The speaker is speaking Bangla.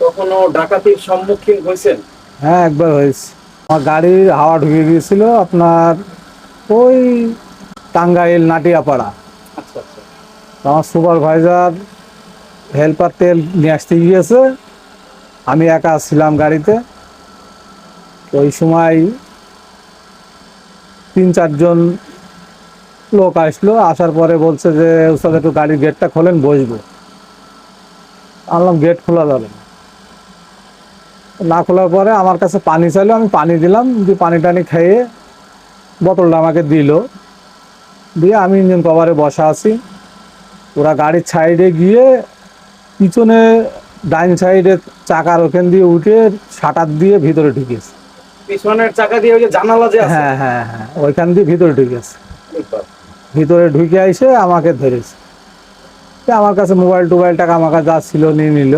কখনো ডাকাতির সম্মুখীন হয়েছেন? হ্যাঁ, একবার হয়েছে। আমার গাড়ির হাওয়া ঢুকে গিয়েছিল আপনার ওই টাঙ্গাইল নাটিয়াপাড়া। আচ্ছা আচ্ছা। তো আমার সুপারভাইজার হেল্পার তেল নিয়ে আসতে গিয়েছে, আমি একা ছিলাম গাড়িতে। তো ওই সময় 3-4 জন লোক আসলো, আসার পরে বলছে যে উস্তাদ একটু গাড়ির গেটটা খোলেন, বসবো। আনলাম, গেট খোলা যাবে না। না খোলার পরে আমার কাছে পানি চাইলো, আমি পানি দিলাম, দিয়ে পানি টানি খেয়ে বোতলটা আমাকে দিল, দিয়ে আমি ইঞ্জিন কভারে বসা আছি। ওরা গাড়ির সাইডে গিয়ে পিছনে ডাইন সাইডে চাকার ওখান দিয়ে উঠে শাটার দিয়ে ভিতরে ঢুকেছে। পিছনের চাকা দিয়ে ওই যে জানালা যে আছে। হ্যাঁ হ্যাঁ হ্যাঁ, ওইখান দিয়ে ভিতরে ঢুকেছে। এবার ভিতরে ঢুকে এসে আমাকে ধরেছে। তো আমার কাছে মোবাইল টোবাইল টাকা আমার কাছে যা ছিল নিয়ে নিল।